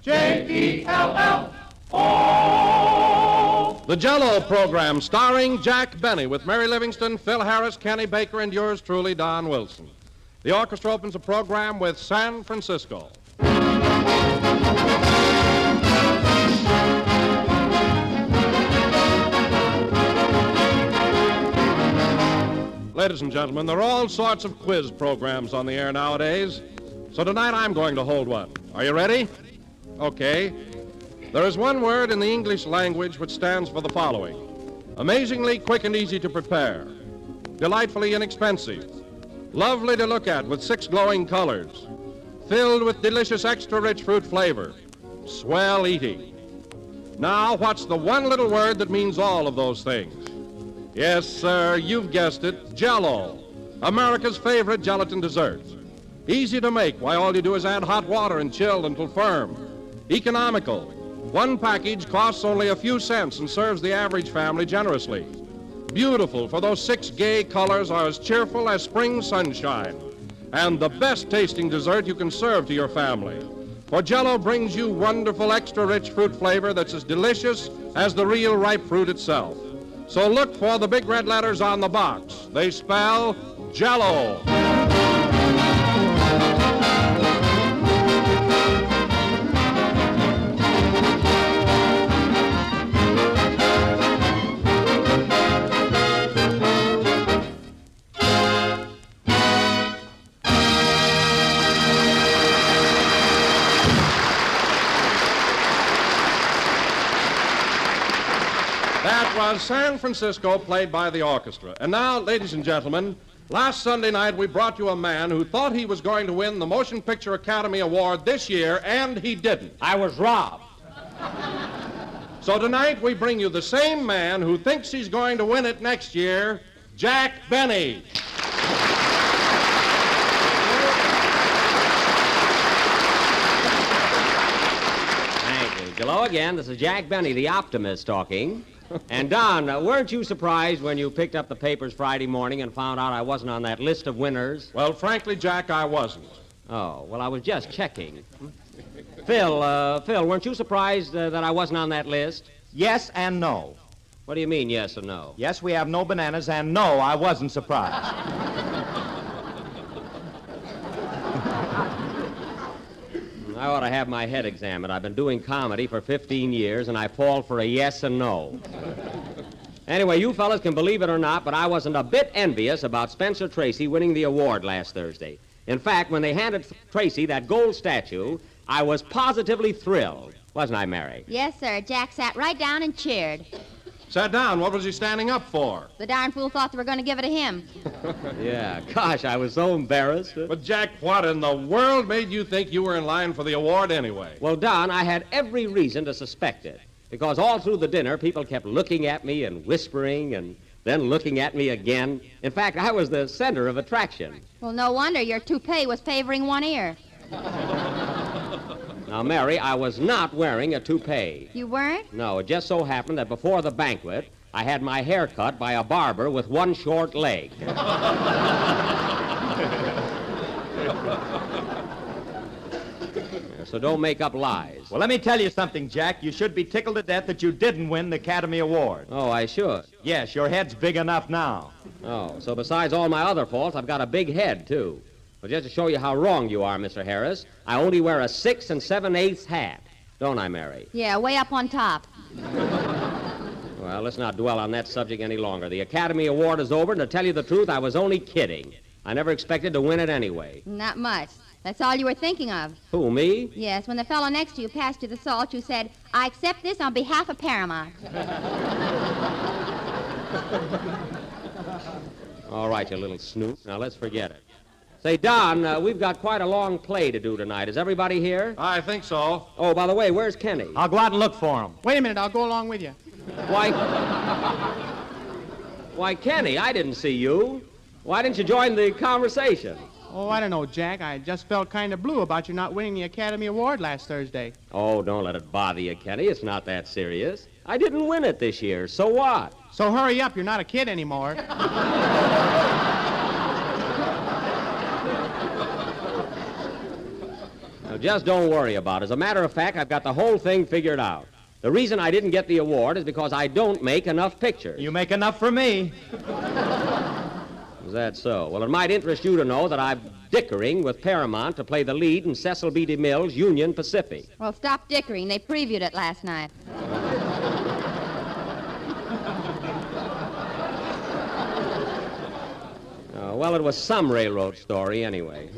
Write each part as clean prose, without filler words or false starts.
J-E-L-L-O. The Jell-O program starring Jack Benny with Mary Livingston, Phil Harris, Kenny Baker, and yours truly, Don Wilson. The orchestra opens the program with San Francisco. Ladies and gentlemen, there are all sorts of quiz programs on the air nowadays, so tonight I'm going to hold one. Are you ready? Okay. There is one word in the English language which stands for the following: amazingly quick and easy to prepare, delightfully inexpensive, lovely to look at with 6 glowing colors, filled with delicious extra-rich fruit flavor, swell eating. Now, what's the one little word that means all of those things? Yes, sir, you've guessed it, Jell-O, America's favorite gelatin dessert. Easy to make, why all you do is add hot water and chill until firm. Economical. One package costs only a few cents and serves the average family generously. Beautiful, for those 6 gay colors are as cheerful as spring sunshine. And the best tasting dessert you can serve to your family. For Jell-O brings you wonderful extra-rich fruit flavor that's as delicious as the real ripe fruit itself. So look for the big red letters on the box. They spell Jell-O. That was San Francisco, played by the orchestra. And now, ladies and gentlemen, last Sunday night we brought you a man who thought he was going to win the Motion Picture Academy Award this year, and he didn't. I was robbed. So tonight we bring you the same man who thinks he's going to win it next year, Jack Benny. Thank you. Hello again. This is Jack Benny, the optimist, talking. And, Don, weren't you surprised when you picked up the papers Friday morning and found out I wasn't on that list of winners? Well, frankly, Jack, I wasn't. Oh, well, I was just checking. Phil, weren't you surprised that I wasn't on that list? Yes and no. What do you mean, yes or no? Yes, we have no bananas, and no, I wasn't surprised. I ought to have my head examined. I've been doing comedy for 15 years, and I fall for a yes and no. Anyway, you fellas can believe it or not, but I wasn't a bit envious about Spencer Tracy winning the award last Thursday. In fact, when they handed Tracy that gold statue, I was positively thrilled. Wasn't I, Mary? Yes, sir. Jack sat right down and cheered. Sat down. What was he standing up for? The darn fool thought they were going to give it to him. Yeah, gosh, I was so embarrassed. But, Jack, what in the world made you think you were in line for the award anyway? Well, Don, I had every reason to suspect it. Because all through the dinner, people kept looking at me and whispering and then looking at me again. In fact, I was the center of attraction. Well, no wonder your toupee was favoring one ear. Now, Mary, I was not wearing a toupee. You weren't? No, it just so happened that before the banquet, I had my hair cut by a barber with one short leg. So don't make up lies. Well, let me tell you something, Jack. You should be tickled to death that you didn't win the Academy Award. Oh, I should. Yes, your head's big enough now. Oh, so besides all my other faults, I've got a big head, too. Well, just to show you how wrong you are, Mr. Harris, I only wear a 6 7/8 hat. Don't I, Mary? Yeah, way up on top. Well, let's not dwell on that subject any longer. The Academy Award is over, and to tell you the truth, I was only kidding. I never expected to win it anyway. Not much. That's all you were thinking of. Who, me? Yes, when the fellow next to you passed you the salt, you said, "I accept this on behalf of Paramount." All right, you little snoop. Now, let's forget it. Say, Don, we've got quite a long play to do tonight. Is everybody here? I think so. Oh, by the way, where's Kenny? I'll go out and look for him. Wait a minute, I'll go along with you. Why, Kenny, I didn't see you. Why didn't you join the conversation? Oh, I don't know, Jack. I just felt kind of blue about you not winning the Academy Award last Thursday. Oh, don't let it bother you, Kenny. It's not that serious. I didn't win it this year, so what? So hurry up, you're not a kid anymore. Now, just don't worry about it. As a matter of fact, I've got the whole thing figured out. The reason I didn't get the award is because I don't make enough pictures. You make enough for me. Is that so? Well, it might interest you to know that I'm dickering with Paramount to play the lead in Cecil B. DeMille's Union Pacific. Well, stop dickering. They previewed it last night. Well, it was some railroad story anyway.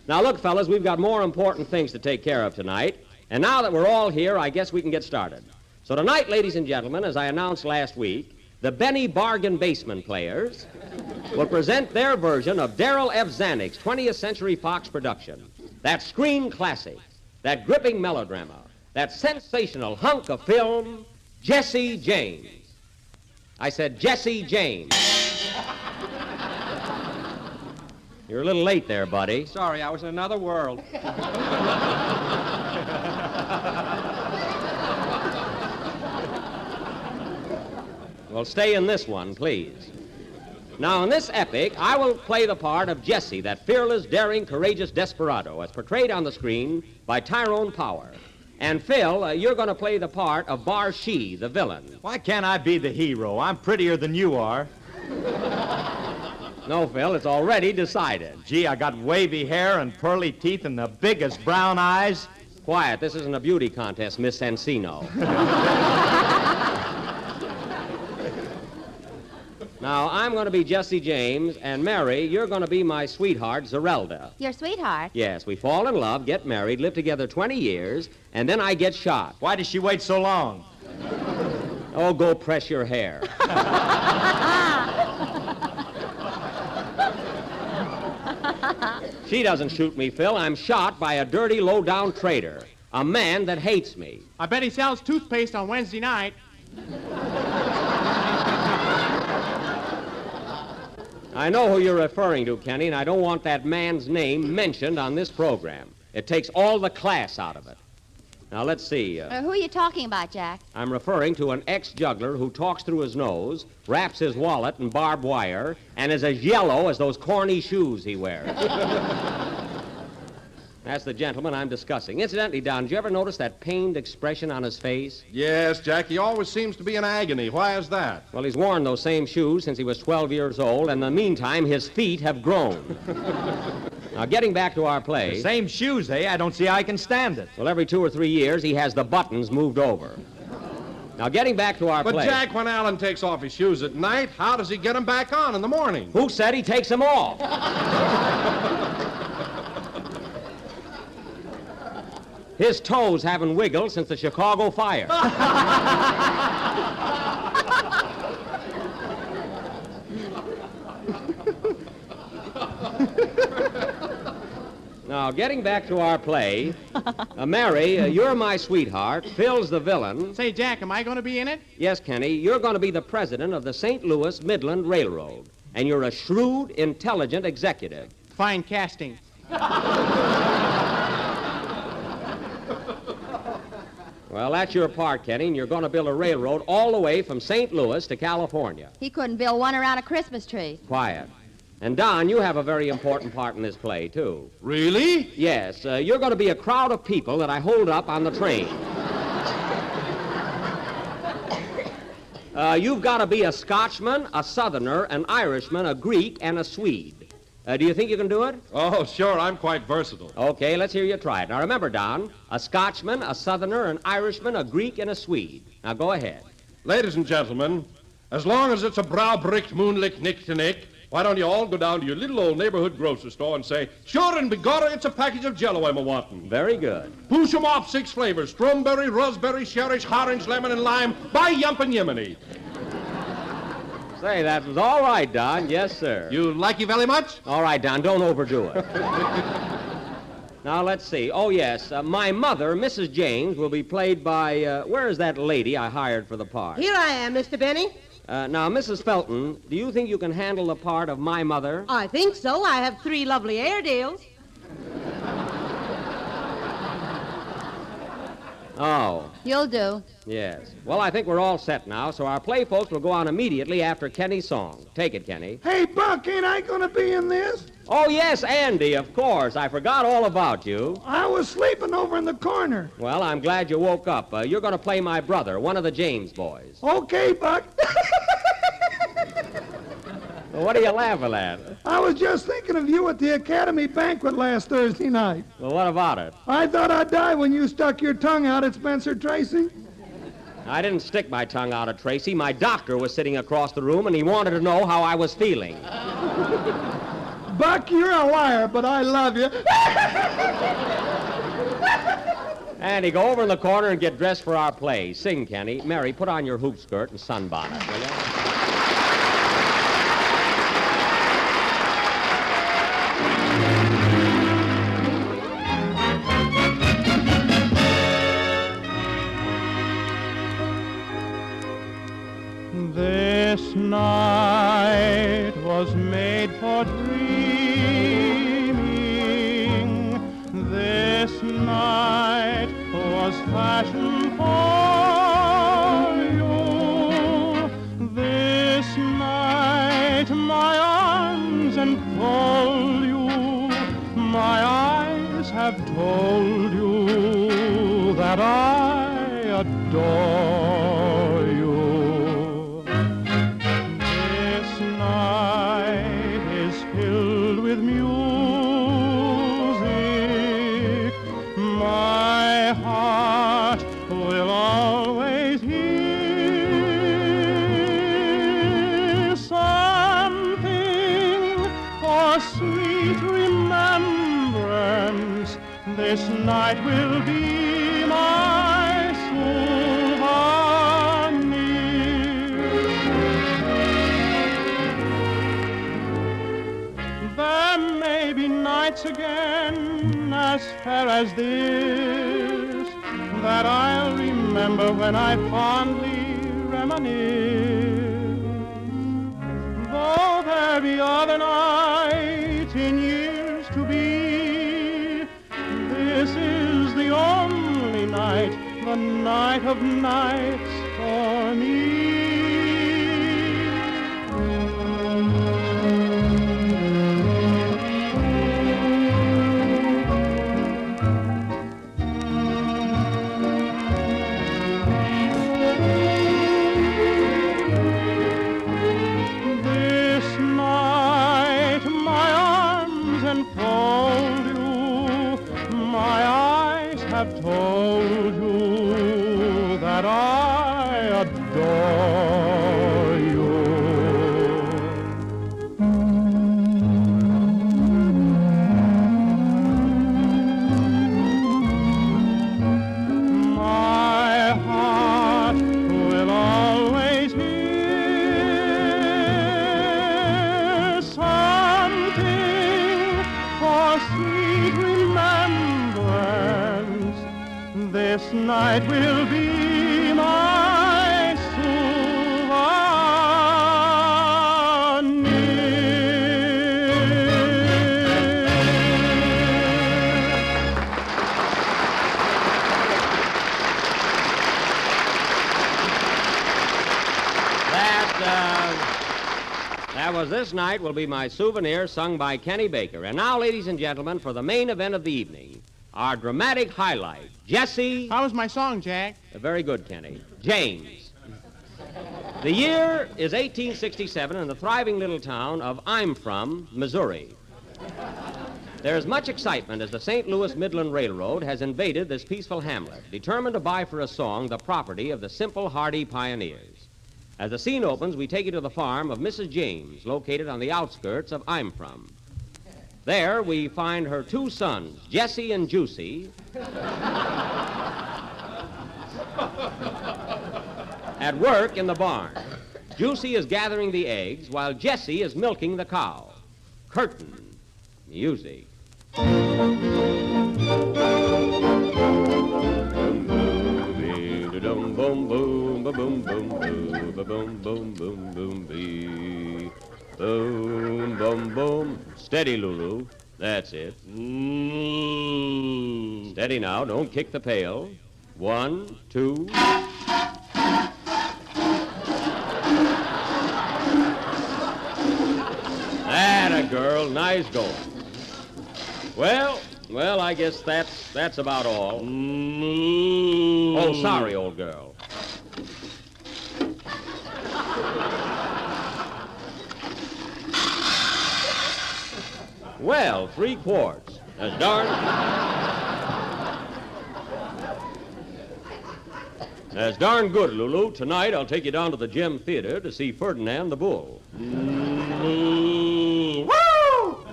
Now, look, fellas, we've got more important things to take care of tonight. And now that we're all here, I guess we can get started. So tonight, ladies and gentlemen, as I announced last week, the Benny Bargain Basement Players will present their version of Darrell F. Zanuck's 20th Century Fox production. That screen classic, that gripping melodrama, that sensational hunk of film, Jesse James. I said Jesse James. You're a little late there, buddy. Sorry, I was in another world. Well, stay in this one, please. Now, in this epic, I will play the part of Jesse, that fearless, daring, courageous desperado, as portrayed on the screen by Tyrone Power. And Phil, you're going to play the part of Barshee, the villain. Why can't I be the hero? I'm prettier than you are. No, Phil, it's already decided. Gee, I got wavy hair and pearly teeth and the biggest brown eyes. Quiet, this isn't a beauty contest, Miss Encino. Now, I'm going to be Jesse James, and Mary, you're going to be my sweetheart, Zerelda. Your sweetheart? Yes, we fall in love, get married, live together 20 years, and then I get shot. Why does she wait so long? Oh, go press your hair. She doesn't shoot me, Phil. I'm shot by a dirty, low-down traitor. A man that hates me. I bet he sells toothpaste on Wednesday night. I know who you're referring to, Kenny, and I don't want that man's name mentioned on this program. It takes all the class out of it. Now, let's see. Who are you talking about, Jack? I'm referring to an ex-juggler who talks through his nose, wraps his wallet in barbed wire, and is as yellow as those corny shoes he wears. That's the gentleman I'm discussing. Incidentally, Don, did you ever notice that pained expression on his face? Yes, Jack, he always seems to be in agony. Why is that? Well, he's worn those same shoes since he was 12 years old, and in the meantime, his feet have grown. Now, getting back to our play... The same shoes, eh? I don't see how I can stand it. Well, every 2 or 3 years, he has the buttons moved over. Now, getting back to our But, play... Jack, when Alan takes off his shoes at night, how does he get them back on in the morning? Who said he takes them off? His toes haven't wiggled since the Chicago fire. Now, getting back to our play, Mary, you're my sweetheart. Phil's the villain. Say, Jack, am I going to be in it? Yes, Kenny, you're going to be the president of the St. Louis Midland Railroad, and you're a shrewd, intelligent executive. Fine casting. Well, that's your part, Kenny, and you're going to build a railroad all the way from St. Louis to California. He couldn't build one around a Christmas tree. Quiet. And, Don, you have a very important part in this play, too. Really? Yes, you're going to be a crowd of people that I hold up on the train. You've got to be a Scotchman, a Southerner, an Irishman, a Greek, and a Swede. Do you think you can do it? Oh, sure, I'm quite versatile. Okay, let's hear you try it. Now, remember, Don, a Scotchman, a Southerner, an Irishman, a Greek, and a Swede. Now, go ahead. Ladies and gentlemen, as long as it's a brow-bricked, moonlit nick-to-nick, why don't you all go down to your little old neighborhood grocery store and say, sure and begorra, it's a package of Jell-O I'm a-wantin'. Very good. Push 'em off 6 flavors, strawberry, raspberry, cherry, orange, lemon, and lime, by yumpin' Yemeni. Say, that was all right, Don. Yes, sir. You like it very much? All right, Don, don't overdo it. Now, let's see. Oh, yes, my mother, Mrs. James, will be played by, where is that lady I hired for the part? Here I am, Mr. Benny. Now, Mrs. Felton, do you think you can handle the part of my mother? I think so. I have 3 lovely Airedales. Oh, You'll do. yes. Well, I think we're all set now, so our play folks will go on immediately after Kenny's song. Take it, Kenny. Hey, Buck, ain't I going to be in this? Oh, yes, Andy, of course. I forgot all about you. I was sleeping over in the corner. Well, I'm glad you woke up. You're going to play my brother, one of the James boys. Okay, Buck. Well, what are you laughing at? I was just thinking of you at the Academy banquet last Thursday night. Well, what about it? I thought I'd die when you stuck your tongue out at Spencer Tracy. I didn't stick my tongue out at Tracy. My doctor was sitting across the room, and he wanted to know how I was feeling. Buck, you're a liar, but I love you. Andy, go over in the corner and get dressed for our play. Sing, Kenny. Mary, put on your hoop skirt and sunbonnet, will you? This night was made for dreaming. This night was fashioned for you. This night my arms enfold you. My eyes have told you that I adore you. This night is filled with music. My heart will always hear something for sweet remembrance. This night will be my souvenir. There may be nights again as fair as this that I'll remember when I fondly reminisce. Though there be other nights in years to be, this is the only night, the night of nights for me. This night my arms enfold you. My eyes have told you that I adore you. My heart will always hear something for sweet remembrance. This night will be my souvenir. That was This Night Will Be My Souvenir, sung by Kenny Baker. And now, ladies and gentlemen, for the main event of the evening, our dramatic highlight, Jesse. How was my song, Jack? Very good, Kenny. James. The year is 1867 in the thriving little town of I'm From, Missouri. There is much excitement as the St. Louis Midland Railroad has invaded this peaceful hamlet, determined to buy for a song the property of the simple, hardy pioneers. As the scene opens, we take you to the farm of Mrs. James, located on the outskirts of I'm From. There, we find her two sons, Jesse and Juicy, at work in the barn. Juicy is gathering the eggs, while Jesse is milking the cow. Curtain. Music. Boom, boom, boom, boom, boom, boom, boom, boom, boom, boom, bee. Boom, boom, boom. Steady, Lulu. That's it. Steady now. Don't kick the pail. 1, 2. Atta girl, nice going. Well, I guess that's about all. Oh, sorry, old girl. Well, 3 quarts. That's darn. That's darn good, Lulu. Tonight I'll take you down to the Gem Theater to see Ferdinand the Bull. Woo!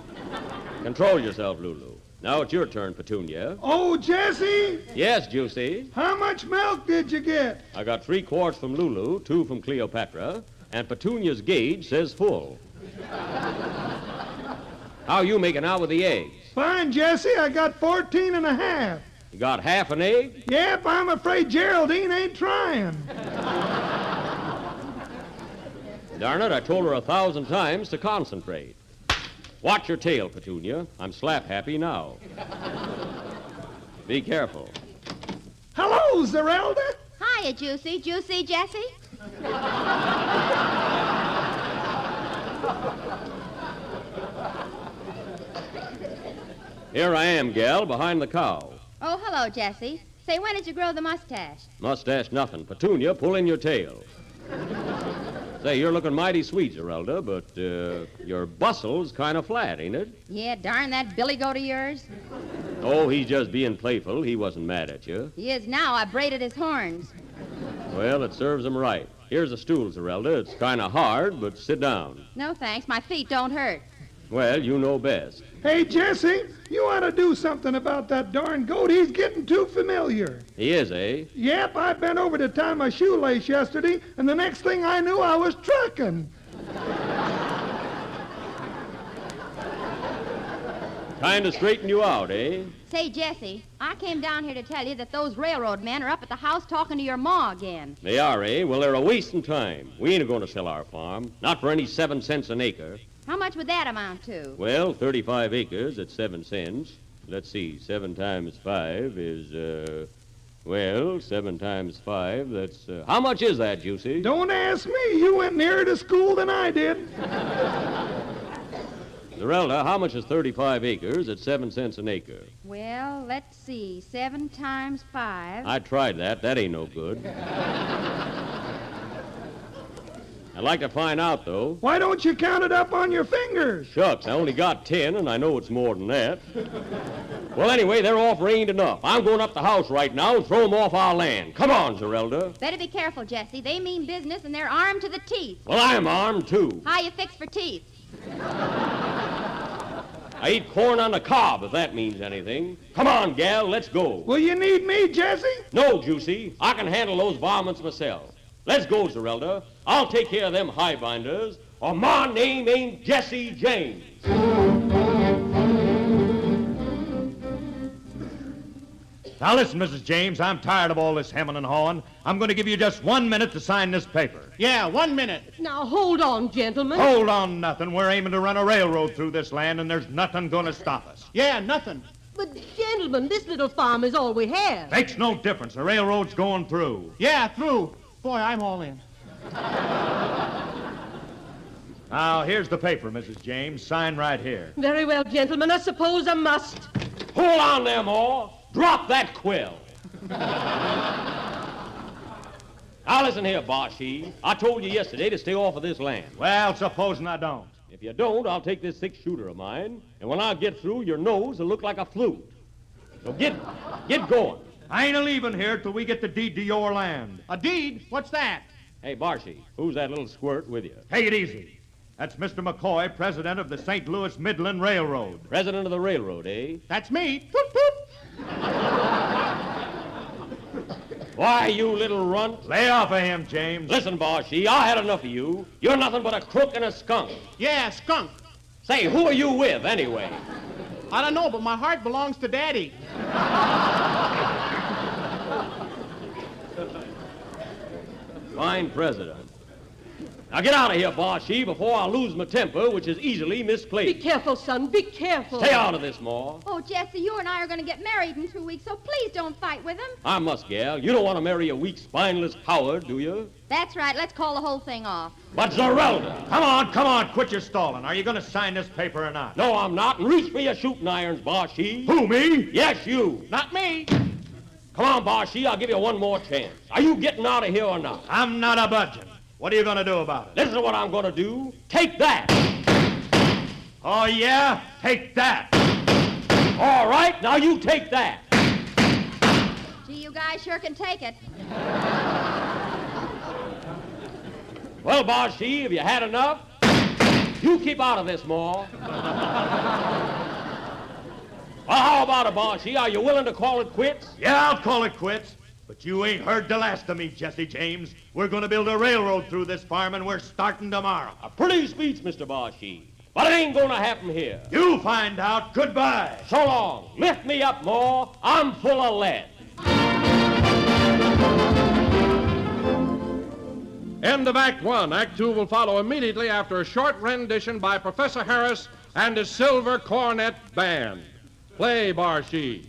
Control yourself, Lulu. Now it's your turn, Petunia. Oh, Jesse, Yes, Juicy. how much milk did you get? I got 3 quarts from Lulu, 2 from Cleopatra, and Petunia's gauge says full. How are you making out with the eggs? Fine, Jesse, I got 14 and a half. You got half an egg? Yep, I'm afraid Geraldine ain't trying. Darn it, I told her 1,000 times to concentrate. Watch your tail, Petunia. I'm slap happy now. Be careful. Hello, Zerelda. Hiya, Juicy. Juicy, Jessie? Here I am, gal, behind the cow. Oh, hello, Jessie. Say, when did you grow the mustache? Mustache nothing. Petunia, pull in your tail. Say, you're looking mighty sweet, Zerelda, but your bustle's kind of flat, ain't it? Yeah, darn that billy goat of yours. Oh, he's just being playful. He wasn't mad at you. He is now. I braided his horns. Well, it serves him right. Here's a stool, Zerelda. It's kind of hard, but sit down. No, thanks. My feet don't hurt. Well, you know best. Hey, Jesse, you ought to do something about that darn goat. He's getting too familiar. He is, eh? Yep, I bent over to tie my shoelace yesterday, and the next thing I knew, I was trucking. Kind of straighten you out, eh? Say, Jessie, I came down here to tell you that those railroad men are up at the house talking to your ma again. They are, eh? Well, they're a wasting time. We ain't going to sell our farm. Not for any 7 cents an acre. How much would that amount to? Well, 35 acres at 7 cents. Let's see, 7 times 5 is, 7 times 5, that's, how much is that, Juicy? Don't ask me. You went nearer to school than I did. Zerelda, how much is 35 acres at 7 cents an acre? Well, let's see. 7 times 5. I tried that. That ain't no good. I'd like to find out, though. Why don't you count it up on your fingers? Shucks, I only got 10, and I know it's more than that. Well, anyway, their offer ain't enough. I'm going up the house right now and throw them off our land. Come on, Zerelda. Better be careful, Jessie. They mean business, and they're armed to the teeth. Well, I'm armed, too. How you fix for teeth? I eat corn on the cob, if that means anything. Come on, gal, let's go. Will you need me, Jesse? No, Juicy. I can handle those varmints myself. Let's go, Zerelda. I'll take care of them highbinders, or my name ain't Jesse James. Now listen, Mrs. James, I'm tired of all this hemming and hawing. I'm going to give you just 1 minute to sign this paper. Yeah, 1 minute. Now, hold on, gentlemen. Hold on, nothing. We're aiming to run a railroad through this land, and there's nothing going to stop us. Yeah, nothing. But, gentlemen, this little farm is all we have. Makes no difference. The railroad's going through. Yeah, through. Boy, I'm all in. Now, here's the paper, Mrs. James. Sign right here. Very well, gentlemen, I suppose I must. Hold on there, Ma. Drop that quill. Now listen here, Boshy. I told you yesterday to stay off of this land. Well, supposing I don't. If you don't, I'll take this 6-shooter of mine, and when I get through, your nose will look like a flute. So get going. I ain't a-leaving here till we get the deed to your land. A deed? What's that? Hey, Barshy, who's that little squirt with you? Take it easy. That's Mr. McCoy, president of the St. Louis Midland Railroad. President of the railroad, eh? That's me. Toot, toot. Why, you little runt. Lay off of him, James. Listen, Barshy, I had enough of you. You're nothing but a crook and a skunk. Yeah, skunk. Say, who are you with, anyway? I don't know, but my heart belongs to Daddy. Fine president. Now get out of here, Barshee, before I lose my temper, which is easily Be misplaced. careful, son. Be careful. Stay out of this, Ma. Oh, Jesse, you and I are going to get married in 2 weeks, so please don't fight with him. I must, gal. You don't want to marry a weak, spineless coward, do you? That's right. Let's call the whole thing off. But Zerelda! Come on, quit your stalling. Are you going to sign this paper or not? No, I'm not. And reach for your shooting irons, Barshee. Who, me? Yes, you. Not me. Come on, Barshee. I'll give you one more chance. Are you getting out of here or not? I'm not a budgeon. What are you going to do about it? Listen to what I'm going to do. Take that. Oh, yeah? Take that. All right, now you take that. Gee, you guys sure can take it. Well, Barshee, have you had enough? You keep out of this, Ma. Well, how about it, Barshee? Are you willing to call it quits? Yeah, I'll call it quits. But you ain't heard the last of me, Jesse James. We're going to build a railroad through this farm, and we're starting tomorrow. A pretty speech, Mr. Barshee. But it ain't going to happen here. You'll find out. Goodbye. So long. Lift me up, Ma. I'm full of lead. End of Act One. Act Two will follow immediately after a short rendition by Professor Harris and his Silver Cornet Band. Play, Barshee.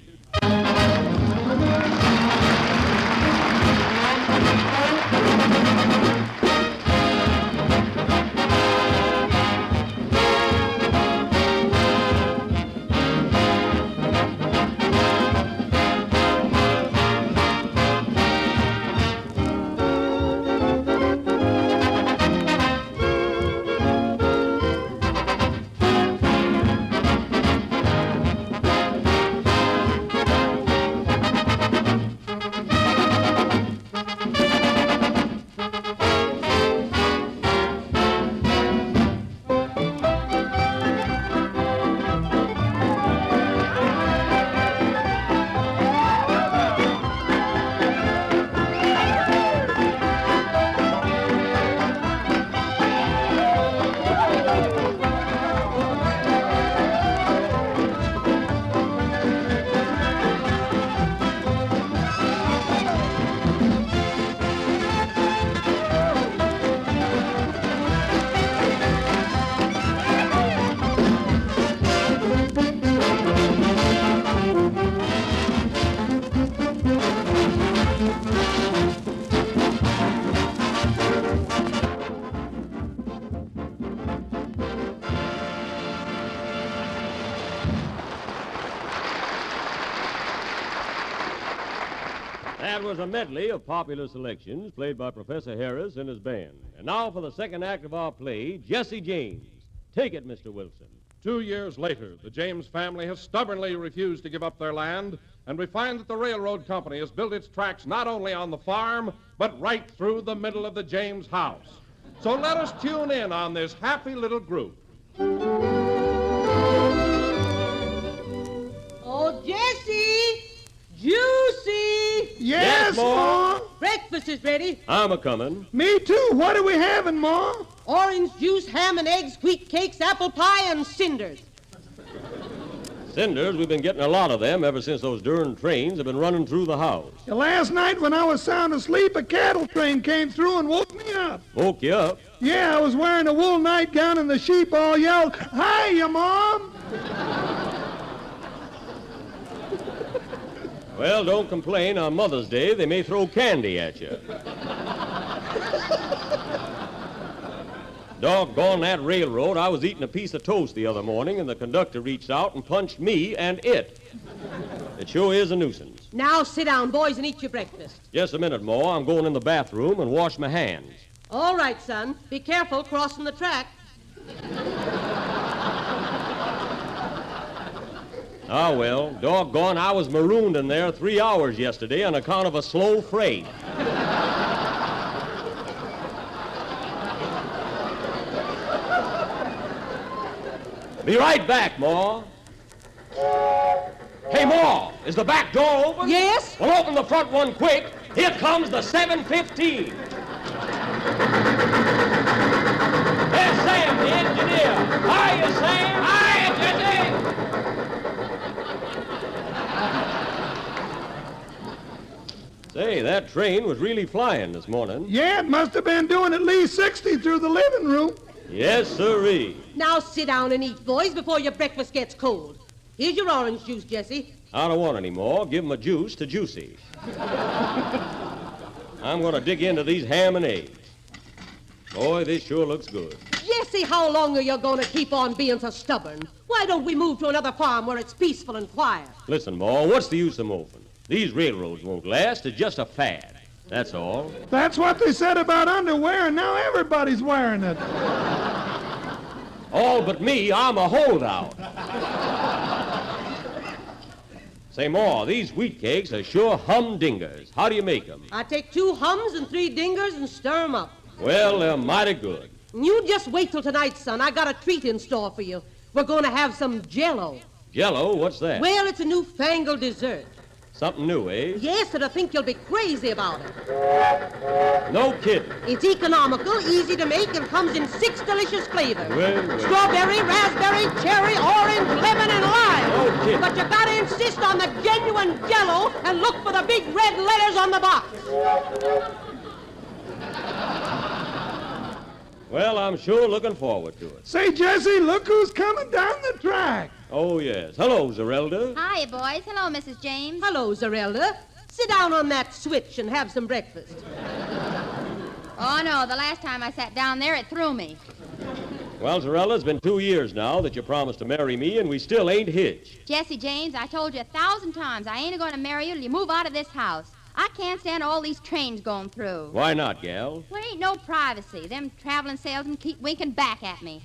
That was a medley of popular selections played by Professor Harris and his band. And now for the second act of our play, Jesse James. Take it, Mr. Wilson. 2 years later, the James family has stubbornly refused to give up their land, and we find that the railroad company has built its tracks not only on the farm, but right through the middle of the James house. So let us tune in on this happy little group. Oh, Jesse! Juicy! Yes, Ma. Breakfast is ready. I'm a-comin'. Me too. What are we having, Ma? Orange juice, ham and eggs, wheat cakes, apple pie, and cinders. Cinders, we've been getting a lot of them ever since those darn trains have been running through the house. Last night when I was sound asleep, a cattle train came through and woke me up. Woke you up? Yeah, I was wearing a wool nightgown and the sheep all yelled, "Hiya, Mom!" Well, don't complain. On Mother's Day, they may throw candy at you. Doggone that railroad. I was eating a piece of toast the other morning, and the conductor reached out and punched me and it. It sure is a nuisance. Now sit down, boys, and eat your breakfast. Just a minute more. I'm going in the bathroom and wash my hands. All right, son. Be careful crossing the track. Ah, well, doggone, I was marooned in there 3 hours yesterday on account of a slow freight. Be right back, Ma. Hey, Ma, is the back door open? Yes? Well, open the front one quick. Here comes the 715. There's Sam, the engineer. Hiya, Sam. Hiya, Jesse. Say, that train was really flying this morning. Yeah, it must have been doing at least 60 through the living room. Yes, sirree. Now sit down and eat, boys, before your breakfast gets cold. Here's your orange juice, Jesse. I don't want any more. Give 'em a juice to Juicy. I'm going to dig into these ham and eggs. Boy, this sure looks good. Jesse, how long are you going to keep on being so stubborn? Why don't we move to another farm where it's peaceful and quiet? Listen, Ma, what's the use of moping? These railroads won't last. It's just a fad. That's all. That's what they said about underwear, and now everybody's wearing it. All but me, I'm a holdout. Say, Ma, these wheat cakes are sure humdingers. How do you make 'em? I take 2 hums and 3 dingers and stir 'em up. Well, they're mighty good. You just wait till tonight, son. I got a treat in store for you. We're going to have some Jell-O. Jell-O, what's that? Well, it's a newfangled dessert. Something new, eh? Yes, and I think you'll be crazy about it. No kidding. It's economical, easy to make, and comes in 6 delicious flavors. Well. Strawberry, raspberry, cherry, orange, lemon, and lime. No kidding. But you gotta insist on the genuine Jell-O and look for the big red letters on the box. Well, I'm sure looking forward to it. Say, Jesse, look who's coming down the track. Oh, yes. Hello, Zerelda. Hiya, boys. Hello, Mrs. James. Hello, Zarelda. Sit down on that switch and have some breakfast. Oh, no, the last time I sat down there, it threw me. Well, Zerelda, it's been 2 years now that you promised to marry me, and we still ain't hitched. Jesse James, I told you 1,000 times I ain't going to marry you till you move out of this house. I can't stand all these trains going through. Why not, gal? Well, ain't no privacy. Them traveling salesmen keep winking back at me.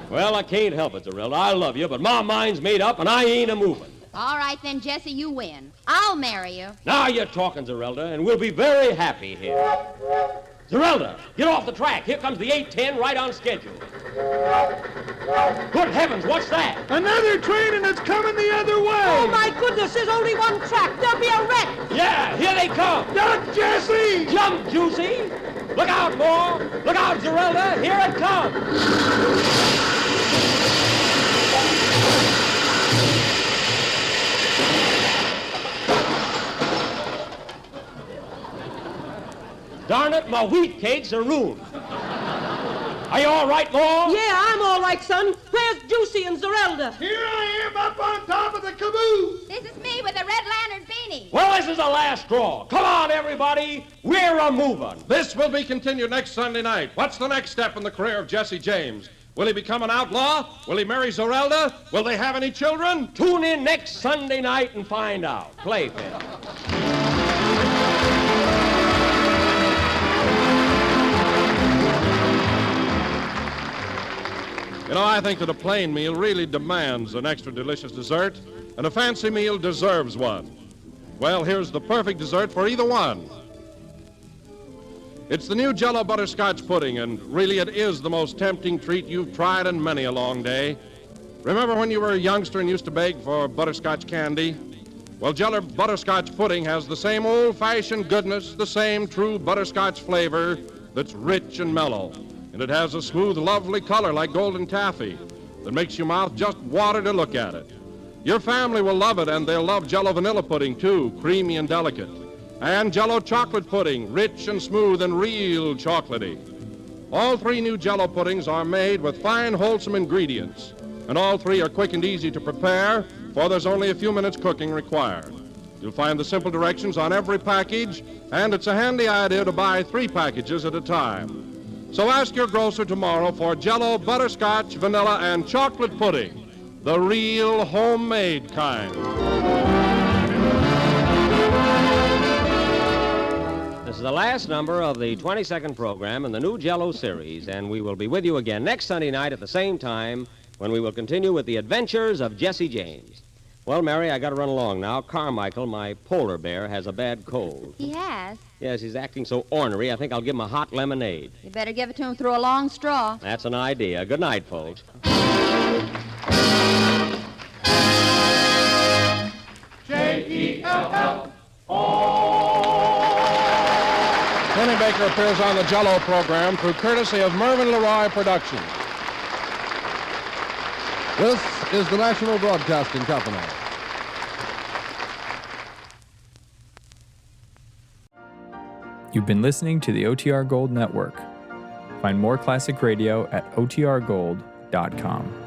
Well, I can't help it, Zerelda. I love you, but my mind's made up, and I ain't a-moving. All right, then, Jesse, you win. I'll marry you. Now you're talking, Zerelda, and we'll be very happy here. Zerelda, get off the track. Here comes the 8:10 right on schedule. Good heavens, what's that? Another train, and it's coming the other way. Oh, my goodness, there's only one track. There'll be a wreck. Yeah, here they come. Duck, Jesse! Jump, Juicy. Look out, Moore. Look out, Zerelda. Here it comes. Darn it, my wheat cakes are ruined. Are you all right, Moore? Yeah, I'm all right, son. Where's Juicy and Zarelda? Here I am up on top of the caboose. This is me with a red lantern beanie. Well, this is the last straw. Come on, everybody. We're a-moving. This will be continued next Sunday night. What's the next step in the career of Jesse James? Will he become an outlaw? Will he marry Zerelda? Will they have any children? Tune in next Sunday night and find out. Play, Phil. You know, I think that a plain meal really demands an extra delicious dessert, and a fancy meal deserves one. Well, here's the perfect dessert for either one. It's the new Jell-O butterscotch pudding, and really it is the most tempting treat you've tried in many a long day. Remember when you were a youngster and used to beg for butterscotch candy? Well, Jell-O butterscotch pudding has the same old-fashioned goodness, the same true butterscotch flavor that's rich and mellow. And it has a smooth, lovely color like golden taffy that makes your mouth just water to look at it. Your family will love it, and they'll love Jell-O vanilla pudding, too, creamy and delicate. And Jell-O chocolate pudding, rich and smooth and real chocolatey. All 3 new Jell-O puddings are made with fine, wholesome ingredients. And all 3 are quick and easy to prepare, for there's only a few minutes cooking required. You'll find the simple directions on every package, and it's a handy idea to buy 3 packages at a time. So ask your grocer tomorrow for Jell-O butterscotch, vanilla, and chocolate pudding, the real homemade kind. This is the last number of the 22nd program in the new Jell-O series, and we will be with you again next Sunday night at the same time when we will continue with the adventures of Jesse James. Well, Mary, I got to run along now. Carmichael, my polar bear, has a bad cold. He has. Yes, he's acting so ornery, I think I'll give him a hot lemonade. You better give it to him through a long straw. That's an idea. Good night, folks. Jell-O. Kenny Baker appears on the Jell-O program through courtesy of Mervyn LeRoy Productions. This is the National Broadcasting Company. You've been listening to the OTR Gold Network. Find more classic radio at otrgold.com.